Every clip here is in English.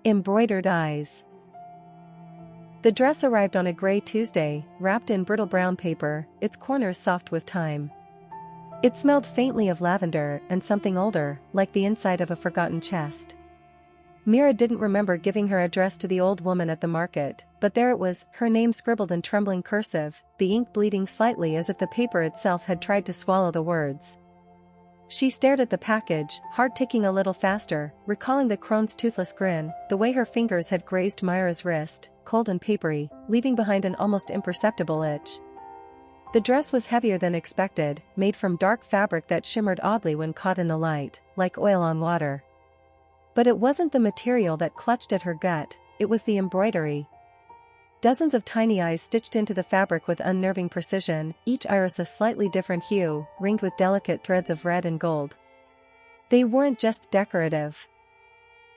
Embroidered eyes. The dress arrived on a gray Tuesday, wrapped in brittle brown paper, its corners soft with time. It smelled faintly of lavender and something older, like the inside of a forgotten chest. Mira didn't remember giving her address to the old woman at the market, but there it was, her name scribbled in trembling cursive, the ink bleeding slightly as if the paper itself had tried to swallow the words. She stared at the package, heart ticking a little faster, recalling the crone's toothless grin, the way her fingers had grazed Mira's wrist, cold and papery, leaving behind an almost imperceptible itch. The dress was heavier than expected, made from dark fabric that shimmered oddly when caught in the light, like oil on water. But it wasn't the material that clutched at her gut, it was the embroidery. Dozens of tiny eyes stitched into the fabric with unnerving precision, each iris a slightly different hue, ringed with delicate threads of red and gold. They weren't just decorative.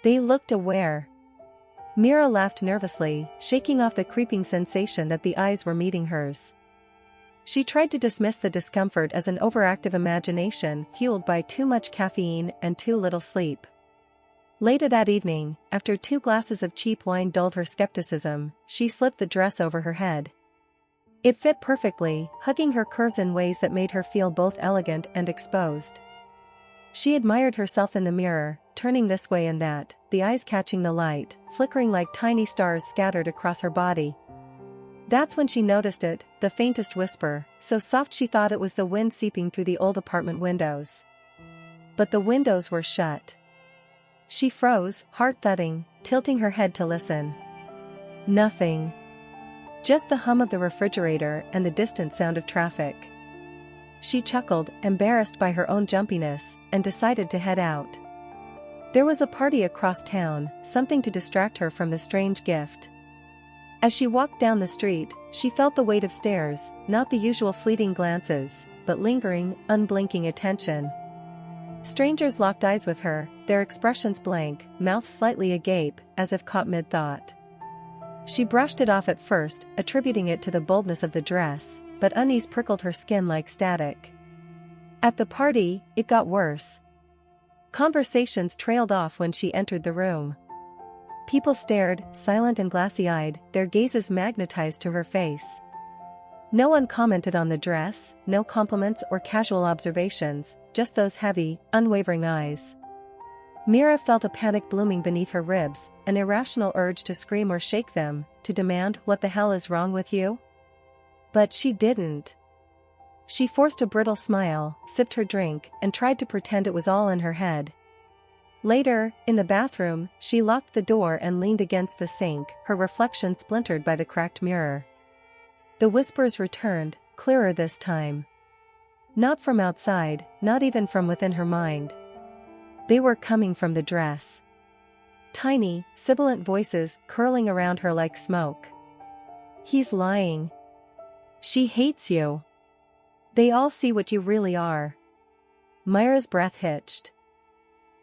They looked aware. Mira laughed nervously, shaking off the creeping sensation that the eyes were meeting hers. She tried to dismiss the discomfort as an overactive imagination fueled by too much caffeine and too little sleep. Later that evening, after 2 glasses of cheap wine dulled her skepticism, she slipped the dress over her head. It fit perfectly, hugging her curves in ways that made her feel both elegant and exposed. She admired herself in the mirror, turning this way and that, the eyes catching the light, flickering like tiny stars scattered across her body. That's when she noticed it, the faintest whisper, so soft she thought it was the wind seeping through the old apartment windows. But the windows were shut. She froze, heart thudding, tilting her head to listen. Nothing. Just the hum of the refrigerator and the distant sound of traffic. She chuckled, embarrassed by her own jumpiness, and decided to head out. There was a party across town, something to distract her from the strange gift. As she walked down the street, she felt the weight of stares, not the usual fleeting glances, but lingering, unblinking attention. Strangers locked eyes with her, their expressions blank, mouths slightly agape, as if caught mid-thought. She brushed it off at first, attributing it to the boldness of the dress, but unease prickled her skin like static. At the party, it got worse. Conversations trailed off when she entered the room. People stared, silent and glassy-eyed, their gazes magnetized to her face. No one commented on the dress, no compliments or casual observations, just those heavy, unwavering eyes. Mira felt a panic blooming beneath her ribs, an irrational urge to scream or shake them, to demand, "What the hell is wrong with you?" But she didn't. She forced a brittle smile, sipped her drink, and tried to pretend it was all in her head. Later, in the bathroom, she locked the door and leaned against the sink, her reflection splintered by the cracked mirror. The whispers returned, clearer this time. Not from outside, not even from within her mind. They were coming from the dress. Tiny, sibilant voices curling around her like smoke. "He's lying. She hates you. They all see what you really are." Mira's breath hitched.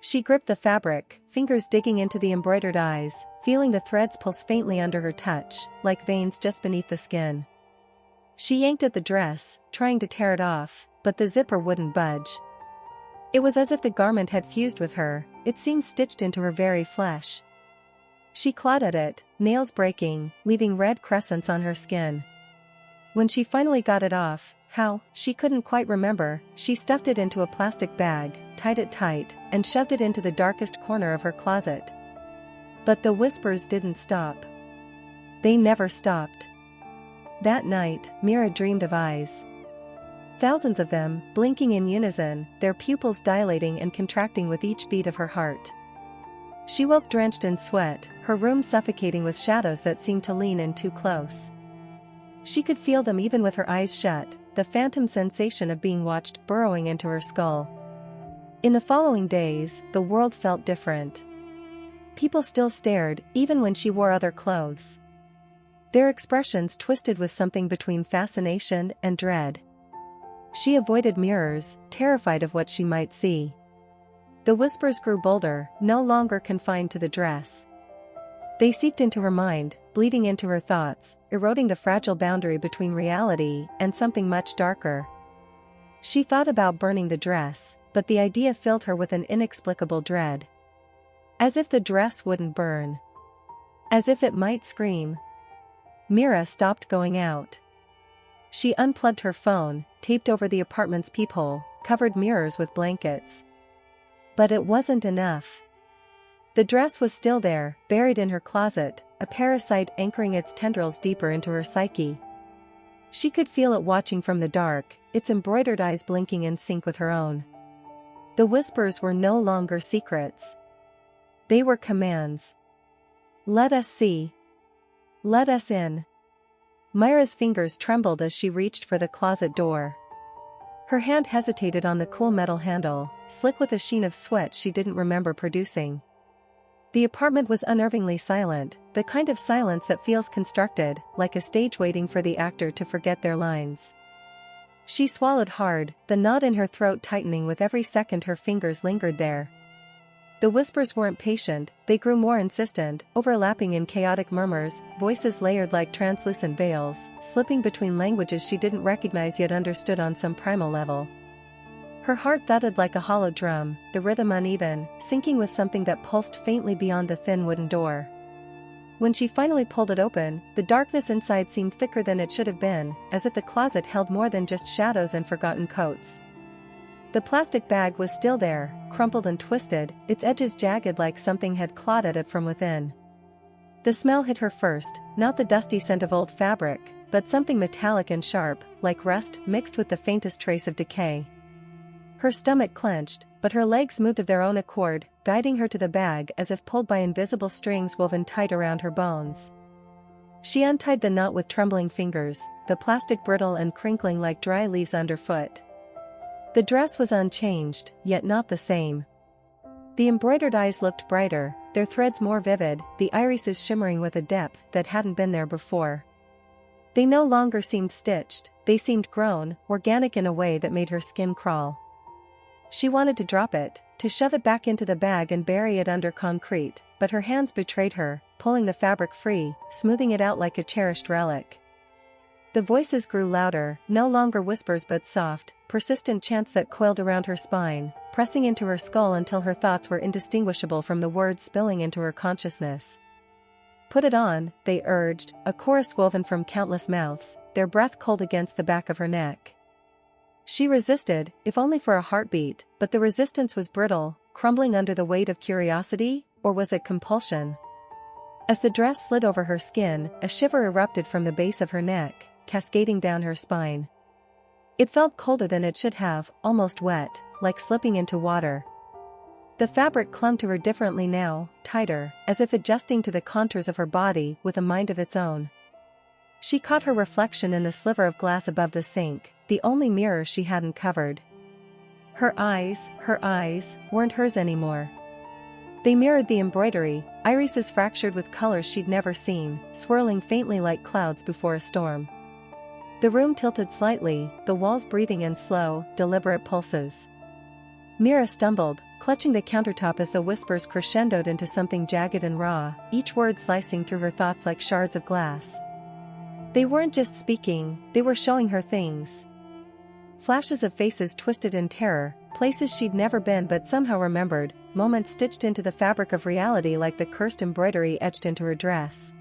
She gripped the fabric, fingers digging into the embroidered eyes, feeling the threads pulse faintly under her touch, like veins just beneath the skin. She yanked at the dress, trying to tear it off, but the zipper wouldn't budge. It was as if the garment had fused with her, it seemed stitched into her very flesh. She clawed at it, nails breaking, leaving red crescents on her skin. When she finally got it off, how, she couldn't quite remember, she stuffed it into a plastic bag, tied it tight, and shoved it into the darkest corner of her closet. But the whispers didn't stop. They never stopped. That night, Mira dreamed of eyes. Thousands of them, blinking in unison, their pupils dilating and contracting with each beat of her heart. She woke drenched in sweat, her room suffocating with shadows that seemed to lean in too close. She could feel them even with her eyes shut, the phantom sensation of being watched burrowing into her skull. In the following days, the world felt different. People still stared, even when she wore other clothes. Their expressions twisted with something between fascination and dread. She avoided mirrors, terrified of what she might see. The whispers grew bolder, no longer confined to the dress. They seeped into her mind, bleeding into her thoughts, eroding the fragile boundary between reality and something much darker. She thought about burning the dress, but the idea filled her with an inexplicable dread. As if the dress wouldn't burn. As if it might scream, Mira stopped going out. She unplugged her phone, taped over the apartment's peephole, covered mirrors with blankets. But it wasn't enough. The dress was still there, buried in her closet, a parasite anchoring its tendrils deeper into her psyche. She could feel it watching from the dark, its embroidered eyes blinking in sync with her own. The whispers were no longer secrets. They were commands. Let us see. Let us in. Mira's fingers trembled as she reached for the closet door. Her hand hesitated on the cool metal handle, slick with a sheen of sweat she didn't remember producing. The apartment was unnervingly silent, the kind of silence that feels constructed, like a stage waiting for the actor to forget their lines. She swallowed hard, the knot in her throat tightening with every second her fingers lingered there. The whispers weren't patient, they grew more insistent, overlapping in chaotic murmurs, voices layered like translucent veils, slipping between languages she didn't recognize yet understood on some primal level. Her heart thudded like a hollow drum, the rhythm uneven, syncing with something that pulsed faintly beyond the thin wooden door. When she finally pulled it open, the darkness inside seemed thicker than it should have been, as if the closet held more than just shadows and forgotten coats. The plastic bag was still there, crumpled and twisted, its edges jagged like something had clawed at it from within. The smell hit her first, not the dusty scent of old fabric, but something metallic and sharp, like rust mixed with the faintest trace of decay. Her stomach clenched, but her legs moved of their own accord, guiding her to the bag as if pulled by invisible strings woven tight around her bones. She untied the knot with trembling fingers, the plastic brittle and crinkling like dry leaves underfoot. The dress was unchanged, yet not the same. The embroidered eyes looked brighter, their threads more vivid, the irises shimmering with a depth that hadn't been there before. They no longer seemed stitched, they seemed grown, organic in a way that made her skin crawl. She wanted to drop it, to shove it back into the bag and bury it under concrete, but her hands betrayed her, pulling the fabric free, smoothing it out like a cherished relic. The voices grew louder, no longer whispers but soft, persistent chants that coiled around her spine, pressing into her skull until her thoughts were indistinguishable from the words spilling into her consciousness. Put it on, they urged, a chorus woven from countless mouths, their breath cold against the back of her neck. She resisted, if only for a heartbeat, but the resistance was brittle, crumbling under the weight of curiosity, or was it compulsion? As the dress slid over her skin, a shiver erupted from the base of her neck, cascading down her spine. It felt colder than it should have, almost wet, like slipping into water. The fabric clung to her differently now, tighter, as if adjusting to the contours of her body with a mind of its own. She caught her reflection in the sliver of glass above the sink, the only mirror she hadn't covered. Her eyes weren't hers anymore. They mirrored the embroidery, irises fractured with colors she'd never seen, swirling faintly like clouds before a storm. The room tilted slightly, the walls breathing in slow, deliberate pulses. Mira stumbled, clutching the countertop as the whispers crescendoed into something jagged and raw, each word slicing through her thoughts like shards of glass. They weren't just speaking, they were showing her things. Flashes of faces twisted in terror, places she'd never been but somehow remembered, moments stitched into the fabric of reality like the cursed embroidery etched into her dress.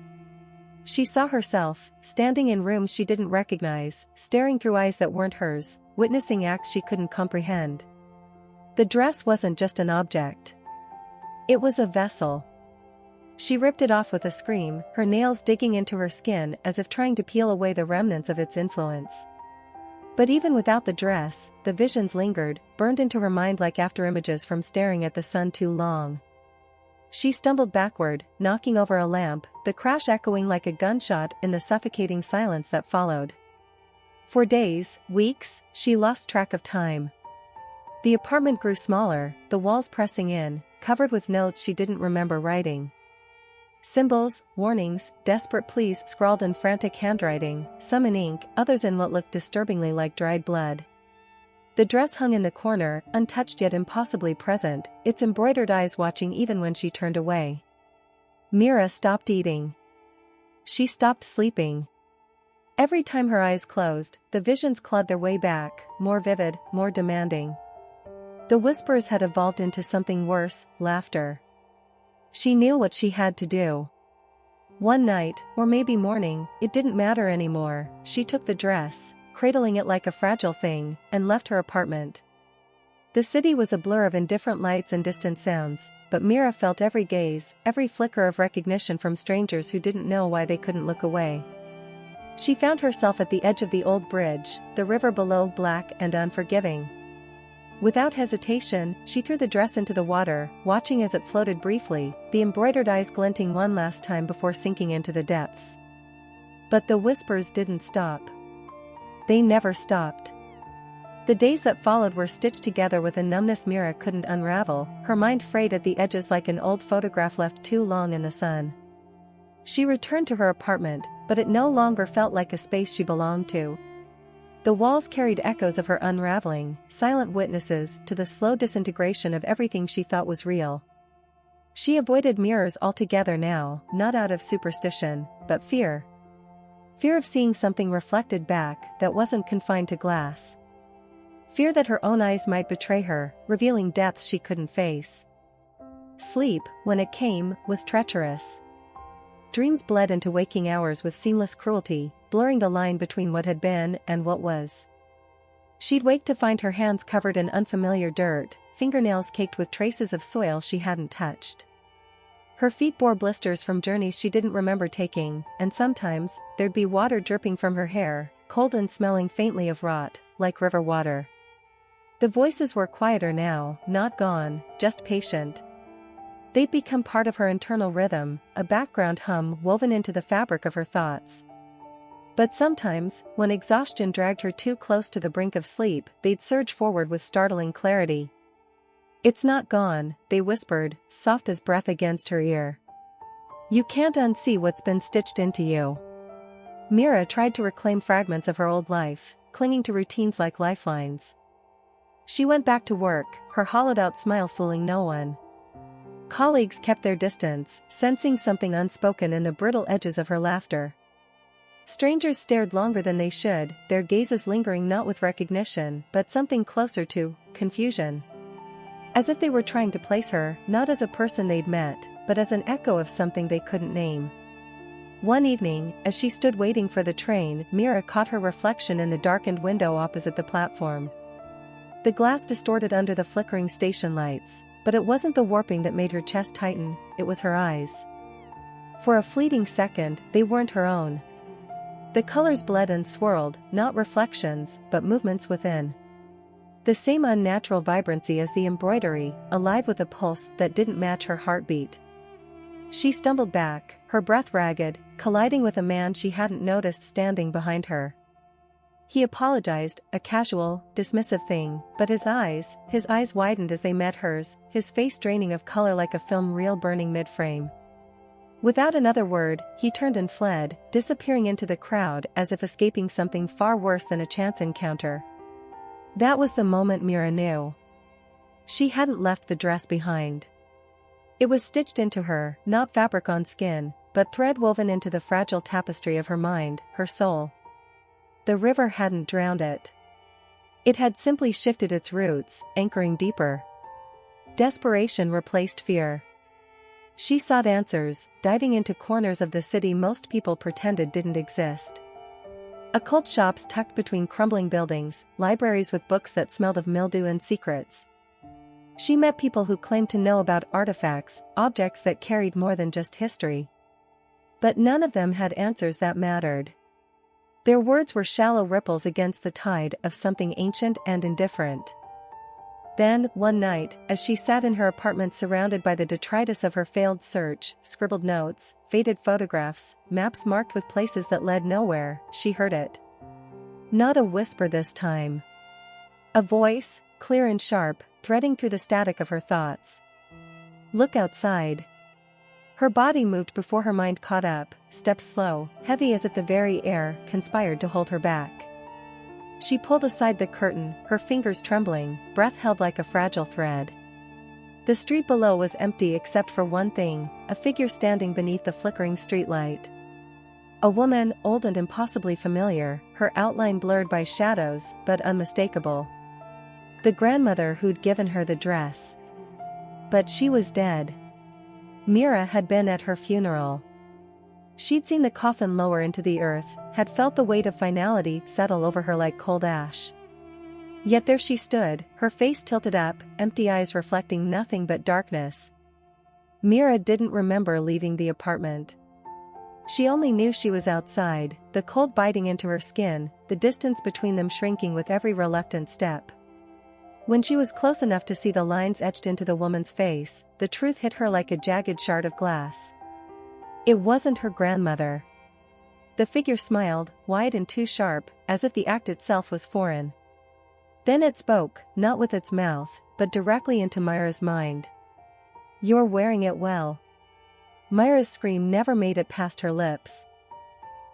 She saw herself, standing in rooms she didn't recognize, staring through eyes that weren't hers, witnessing acts she couldn't comprehend. The dress wasn't just an object. It was a vessel. She ripped it off with a scream, her nails digging into her skin as if trying to peel away the remnants of its influence. But even without the dress, the visions lingered, burned into her mind like afterimages from staring at the sun too long. She stumbled backward, knocking over a lamp, the crash echoing like a gunshot in the suffocating silence that followed. For days, weeks, she lost track of time. The apartment grew smaller, the walls pressing in, covered with notes she didn't remember writing. Symbols, warnings, desperate pleas scrawled in frantic handwriting, some in ink, others in what looked disturbingly like dried blood. The dress hung in the corner, untouched yet impossibly present, its embroidered eyes watching even when she turned away. Mira stopped eating. She stopped sleeping. Every time her eyes closed, the visions clawed their way back, more vivid, more demanding. The whispers had evolved into something worse, laughter. She knew what she had to do. One night, or maybe morning, it didn't matter anymore, she took the dress, cradling it like a fragile thing, and left her apartment. The city was a blur of indifferent lights and distant sounds, but Mira felt every gaze, every flicker of recognition from strangers who didn't know why they couldn't look away. She found herself at the edge of the old bridge, the river below black and unforgiving. Without hesitation, she threw the dress into the water, watching as it floated briefly, the embroidered eyes glinting one last time before sinking into the depths. But the whispers didn't stop. They never stopped. The days that followed were stitched together with a numbness Mira couldn't unravel, her mind frayed at the edges like an old photograph left too long in the sun. She returned to her apartment, but it no longer felt like a space she belonged to. The walls carried echoes of her unraveling, silent witnesses to the slow disintegration of everything she thought was real. She avoided mirrors altogether now, not out of superstition, but fear. Fear of seeing something reflected back that wasn't confined to glass. Fear that her own eyes might betray her, revealing depths she couldn't face. Sleep, when it came, was treacherous. Dreams bled into waking hours with seamless cruelty, blurring the line between what had been and what was. She'd wake to find her hands covered in unfamiliar dirt, fingernails caked with traces of soil she hadn't touched. Her feet bore blisters from journeys she didn't remember taking, and sometimes, there'd be water dripping from her hair, cold and smelling faintly of rot, like river water. The voices were quieter now, not gone, just patient. They'd become part of her internal rhythm, a background hum woven into the fabric of her thoughts. But sometimes, when exhaustion dragged her too close to the brink of sleep, they'd surge forward with startling clarity. "It's not gone," they whispered, soft as breath against her ear. "You can't unsee what's been stitched into you." Mira tried to reclaim fragments of her old life, clinging to routines like lifelines. She went back to work, her hollowed-out smile fooling no one. Colleagues kept their distance, sensing something unspoken in the brittle edges of her laughter. Strangers stared longer than they should, their gazes lingering not with recognition, but something closer to confusion. As if they were trying to place her, not as a person they'd met, but as an echo of something they couldn't name. One evening, as she stood waiting for the train, Mira caught her reflection in the darkened window opposite the platform. The glass distorted under the flickering station lights, but it wasn't the warping that made her chest tighten, it was her eyes. For a fleeting second, they weren't her own. The colors bled and swirled, not reflections, but movements within. The same unnatural vibrancy as the embroidery, alive with a pulse that didn't match her heartbeat. She stumbled back, her breath ragged, colliding with a man she hadn't noticed standing behind her. He apologized, a casual, dismissive thing, but his eyes widened as they met hers, his face draining of color like a film reel burning mid-frame. Without another word, he turned and fled, disappearing into the crowd as if escaping something far worse than a chance encounter. That was the moment Mira knew. She hadn't left the dress behind. It was stitched into her, not fabric on skin, but thread woven into the fragile tapestry of her mind, her soul. The river hadn't drowned it. It had simply shifted its roots, anchoring deeper. Desperation replaced fear. She sought answers, diving into corners of the city most people pretended didn't exist. Occult shops tucked between crumbling buildings, libraries with books that smelled of mildew and secrets. She met people who claimed to know about artifacts, objects that carried more than just history. But none of them had answers that mattered. Their words were shallow ripples against the tide of something ancient and indifferent. Then, one night, as she sat in her apartment surrounded by the detritus of her failed search, scribbled notes, faded photographs, maps marked with places that led nowhere, she heard it. Not a whisper this time. A voice, clear and sharp, threading through the static of her thoughts. "Look outside." Her body moved before her mind caught up, steps slow, heavy as if the very air conspired to hold her back. She pulled aside the curtain, her fingers trembling, breath held like a fragile thread. The street below was empty except for one thing, a figure standing beneath the flickering streetlight. A woman, old and impossibly familiar, her outline blurred by shadows, but unmistakable. The grandmother who'd given her the dress. But she was dead. Mira had been at her funeral. She'd seen the coffin lower into the earth, had felt the weight of finality settle over her like cold ash. Yet there she stood, her face tilted up, empty eyes reflecting nothing but darkness. Mira didn't remember leaving the apartment. She only knew she was outside, the cold biting into her skin, the distance between them shrinking with every reluctant step. When she was close enough to see the lines etched into the woman's face, the truth hit her like a jagged shard of glass. It wasn't her grandmother. The figure smiled, wide and too sharp, as if the act itself was foreign. Then it spoke, not with its mouth, but directly into Mira's mind. "You're wearing it well." Mira's scream never made it past her lips.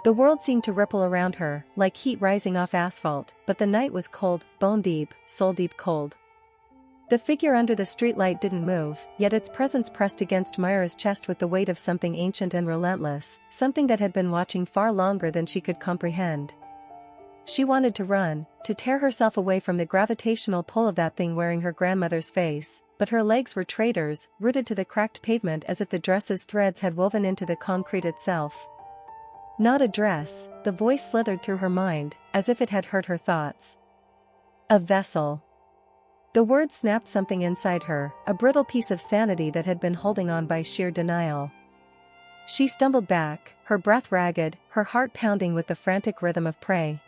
The world seemed to ripple around her, like heat rising off asphalt, but the night was cold, bone-deep, soul-deep cold. The figure under the streetlight didn't move, yet its presence pressed against Mira's chest with the weight of something ancient and relentless, something that had been watching far longer than she could comprehend. She wanted to run, to tear herself away from the gravitational pull of that thing wearing her grandmother's face, but her legs were traitors, rooted to the cracked pavement as if the dress's threads had woven into the concrete itself. Not a dress, the voice slithered through her mind, as if it had heard her thoughts. A vessel. The word snapped something inside her, a brittle piece of sanity that had been holding on by sheer denial. She stumbled back, her breath ragged, her heart pounding with the frantic rhythm of prey.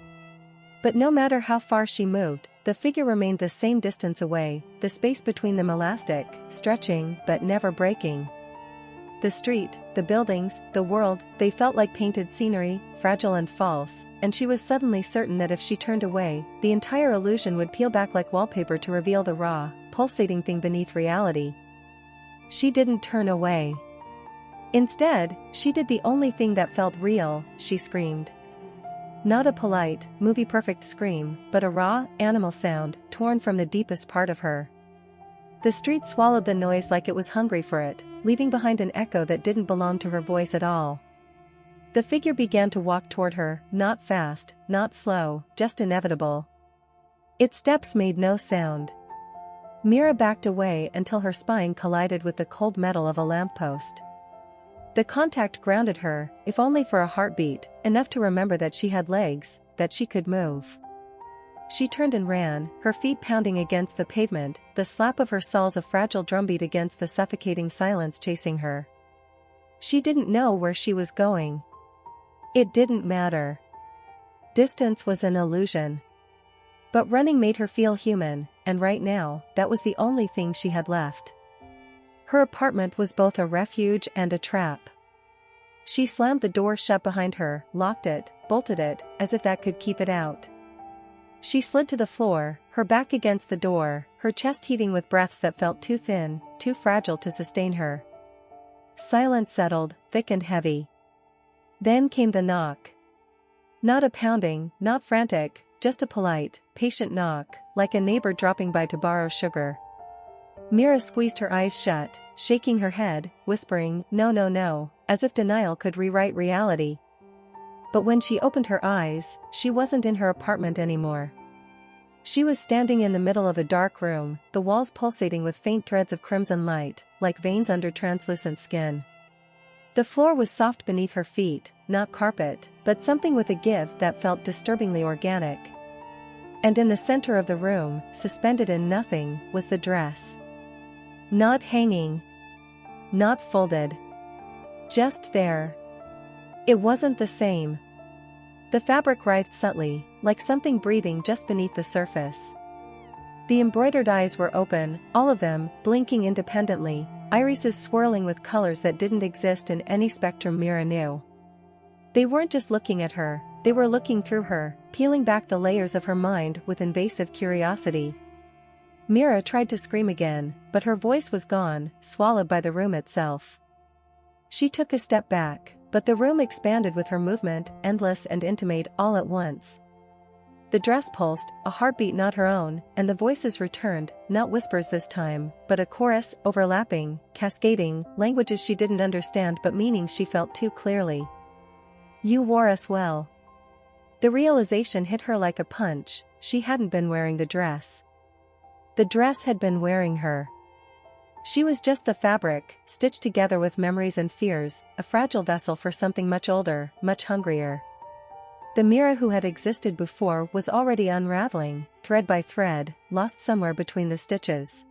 But no matter how far she moved, the figure remained the same distance away, the space between them elastic, stretching, but never breaking. The street, the buildings, the world, they felt like painted scenery, fragile and false, and she was suddenly certain that if she turned away, the entire illusion would peel back like wallpaper to reveal the raw, pulsating thing beneath reality. She didn't turn away. Instead, she did the only thing that felt real, she screamed. Not a polite, movie-perfect scream, but a raw, animal sound, torn from the deepest part of her. The street swallowed the noise like it was hungry for it, leaving behind an echo that didn't belong to her voice at all. The figure began to walk toward her, not fast, not slow, just inevitable. Its steps made no sound. Mira backed away until her spine collided with the cold metal of a lamppost. The contact grounded her, if only for a heartbeat, enough to remember that she had legs, that she could move. She turned and ran, her feet pounding against the pavement, the slap of her soles a fragile drumbeat against the suffocating silence chasing her. She didn't know where she was going. It didn't matter. Distance was an illusion. But running made her feel human, and right now, that was the only thing she had left. Her apartment was both a refuge and a trap. She slammed the door shut behind her, locked it, bolted it, as if that could keep it out. She slid to the floor, her back against the door, her chest heaving with breaths that felt too thin, too fragile to sustain her. Silence settled, thick and heavy. Then came the knock. Not a pounding, not frantic, just a polite, patient knock, like a neighbor dropping by to borrow sugar. Mira squeezed her eyes shut, shaking her head, whispering, "No, no, no," as if denial could rewrite reality. But when she opened her eyes, she wasn't in her apartment anymore. She was standing in the middle of a dark room, the walls pulsating with faint threads of crimson light, like veins under translucent skin. The floor was soft beneath her feet, not carpet, but something with a give that felt disturbingly organic. And in the center of the room, suspended in nothing, was the dress. Not hanging. Not folded. Just there. It wasn't the same. The fabric writhed subtly, like something breathing just beneath the surface. The embroidered eyes were open, all of them, blinking independently, irises swirling with colors that didn't exist in any spectrum Mira knew. They weren't just looking at her, they were looking through her, peeling back the layers of her mind with invasive curiosity. Mira tried to scream again, but her voice was gone, swallowed by the room itself. She took a step back, but the room expanded with her movement, endless and intimate all at once. The dress pulsed, a heartbeat not her own, and the voices returned, not whispers this time, but a chorus, overlapping, cascading, languages she didn't understand but meanings she felt too clearly. "You wore us well." The realization hit her like a punch, she hadn't been wearing the dress. The dress had been wearing her. She was just the fabric, stitched together with memories and fears, a fragile vessel for something much older, much hungrier. The Mira who had existed before was already unraveling, thread by thread, lost somewhere between the stitches.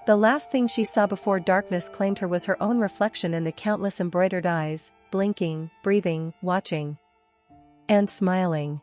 The last thing she saw before darkness claimed her was her own reflection in the countless embroidered eyes, blinking, breathing, watching. And smiling.